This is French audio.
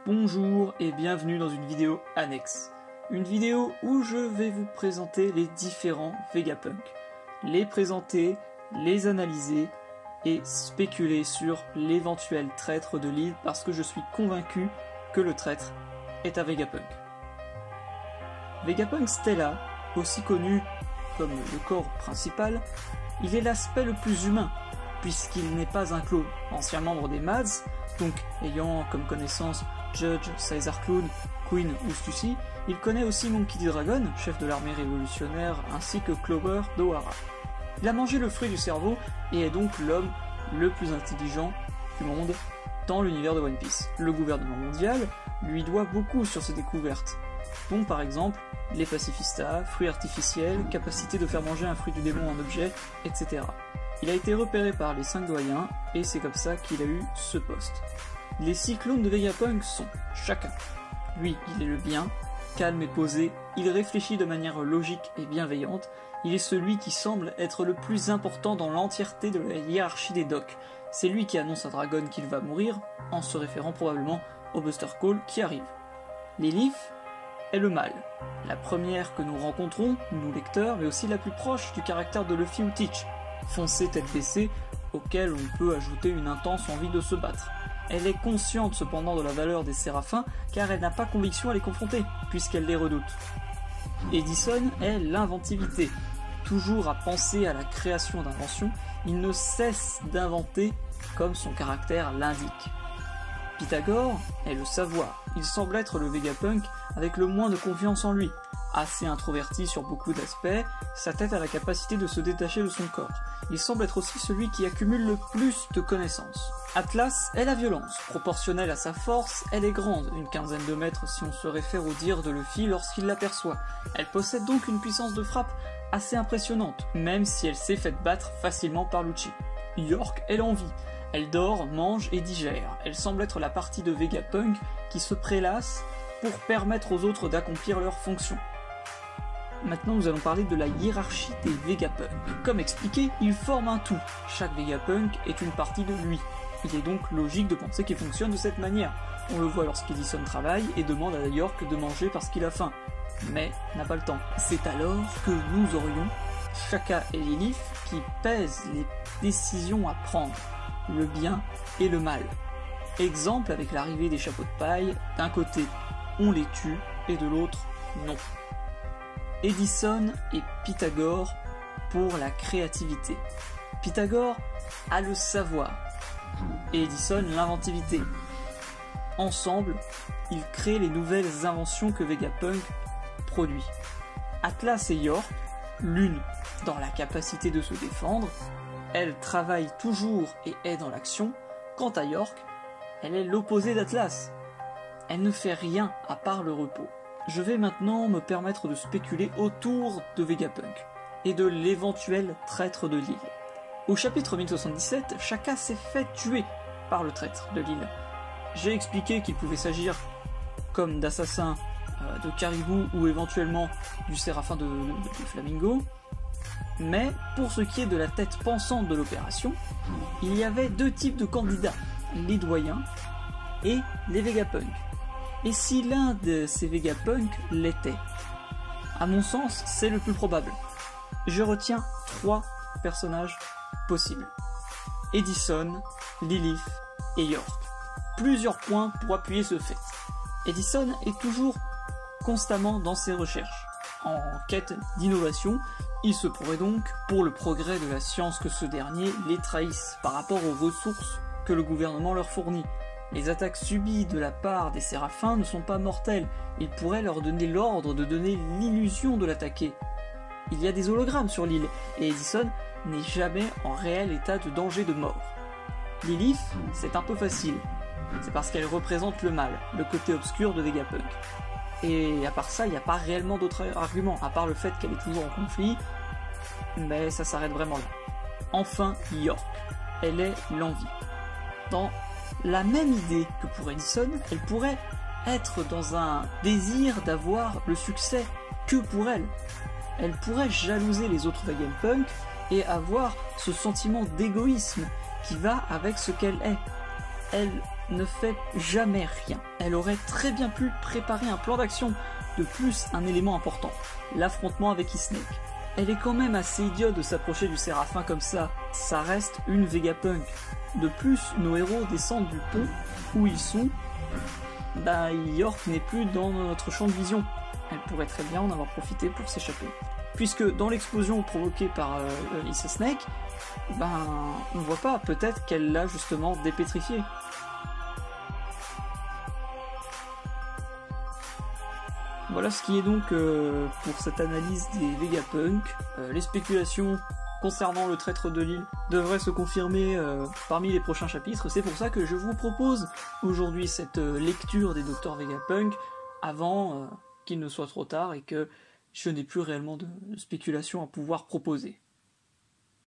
Bonjour et bienvenue dans une vidéo annexe. Une vidéo où je vais vous présenter les différents Vegapunk. Les présenter, les analyser et spéculer sur l'éventuel traître de l'île parce que je suis convaincu que le traître est un Vegapunk. Vegapunk Stella, aussi connu comme le corps principal, il est l'aspect le plus humain puisqu'il n'est pas un clone, ancien membre des Mads, donc ayant comme connaissance Judge, Caesar Clown, Queen ou Stussy, il connaît aussi Monkey D. Dragon, chef de l'armée révolutionnaire, ainsi que Clover d'Ohara. Il a mangé le fruit du cerveau et est donc l'homme le plus intelligent du monde dans l'univers de One Piece. Le gouvernement mondial lui doit beaucoup sur ses découvertes, dont par exemple les pacifistas, fruits artificiels, capacité de faire manger un fruit du démon en objet, etc. Il a été repéré par les 5 doyens et c'est comme ça qu'il a eu ce poste. Les 6 clones de Vegapunk sont chacun. Lui, il est le bien, calme et posé, il réfléchit de manière logique et bienveillante, il est celui qui semble être le plus important dans l'entièreté de la hiérarchie des Docs. C'est lui qui annonce à Dragon qu'il va mourir, en se référant probablement au Buster Call qui arrive. Lilith est le mal, la première que nous rencontrons, nous lecteurs, mais aussi la plus proche du caractère de Luffy ou Teach, foncé tête baissée, auquel on peut ajouter une intense envie de se battre. Elle est consciente cependant de la valeur des séraphins car elle n'a pas conviction à les confronter, puisqu'elle les redoute. Edison est l'inventivité. Toujours à penser à la création d'inventions, il ne cesse d'inventer comme son caractère l'indique. Pythagore est le savoir. Il semble être le Vegapunk avec le moins de confiance en lui. Assez introverti sur beaucoup d'aspects, sa tête a la capacité de se détacher de son corps. Il semble être aussi celui qui accumule le plus de connaissances. Atlas est la violence. Proportionnelle à sa force, elle est grande, une quinzaine de mètres si on se réfère au dire de Luffy lorsqu'il l'aperçoit. Elle possède donc une puissance de frappe assez impressionnante, même si elle s'est faite battre facilement par Lucci. York est l'envie. Elle dort, mange et digère. Elle semble être la partie de Vegapunk qui se prélasse pour permettre aux autres d'accomplir leurs fonctions. Maintenant, nous allons parler de la hiérarchie des Vegapunk. Comme expliqué, ils forment un tout. Chaque Vegapunk est une partie de lui. Il est donc logique de penser qu'il fonctionne de cette manière. On le voit lorsqu'Edison travaille et demande à York de manger parce qu'il a faim, mais n'a pas le temps. C'est alors que nous aurions Shaka et Lilith qui pèsent les décisions à prendre, le bien et le mal. Exemple avec l'arrivée des chapeaux de paille, d'un côté on les tue et de l'autre non. Edison et Pythagore pour la créativité. Pythagore a le savoir et Edison l'inventivité. Ensemble, ils créent les nouvelles inventions que Vegapunk produit. Atlas et York, l'une dans la capacité de se défendre, elle travaille toujours et est dans l'action, quant à York, elle est l'opposé d'Atlas. Elle ne fait rien à part le repos. Je vais maintenant me permettre de spéculer autour de Vegapunk et de l'éventuel traître de l'île. Au chapitre 1077, Shaka s'est fait tuer par le traître de l'île. J'ai expliqué qu'il pouvait s'agir comme d'assassin de Caribou ou éventuellement du séraphin de Flamingo, mais pour ce qui est de la tête pensante de l'opération, il y avait 2 types de candidats, les doyens et les Vegapunk. Et si l'un de ces Vegapunk l'était? À mon sens, c'est le plus probable. Je retiens 3 personnages possibles. Edison, Lilith et York. Plusieurs points pour appuyer ce fait. Edison est toujours constamment dans ses recherches. En quête d'innovation, il se pourrait donc, pour le progrès de la science, que ce dernier les trahisse par rapport aux ressources que le gouvernement leur fournit. Les attaques subies de la part des séraphins ne sont pas mortelles, il pourrait leur donner l'ordre de donner l'illusion de l'attaquer. Il y a des hologrammes sur l'île, et Edison n'est jamais en réel état de danger de mort. Lilith, c'est un peu facile, c'est parce qu'elle représente le mal, le côté obscur de Vegapunk. Et à part ça, il n'y a pas réellement d'autres arguments, à part le fait qu'elle est toujours en conflit, mais ça s'arrête vraiment là. Enfin, York, elle est l'envie. Dans la même idée que pour Edison, elle pourrait être dans un désir d'avoir le succès que pour elle. Elle pourrait jalouser les autres Vegapunk et avoir ce sentiment d'égoïsme qui va avec ce qu'elle est. Elle ne fait jamais rien. Elle aurait très bien pu préparer un plan d'action. De plus, un élément important, l'affrontement avec E-Snake. Elle est quand même assez idiote de s'approcher du Séraphin comme ça reste une Vegapunk. De plus, nos héros descendent du pont où ils sont, York n'est plus dans notre champ de vision. Elle pourrait très bien en avoir profité pour s'échapper. Puisque dans l'explosion provoquée par Lisa Snake, on voit pas, peut-être qu'elle l'a justement dépétrifiée. Voilà ce qui est donc pour cette analyse des Vegapunk. Les spéculations concernant le traître de l'île devraient se confirmer parmi les prochains chapitres. C'est pour ça que je vous propose aujourd'hui cette lecture des Docteurs Vegapunk avant qu'il ne soit trop tard et que je n'ai plus réellement de spéculation à pouvoir proposer.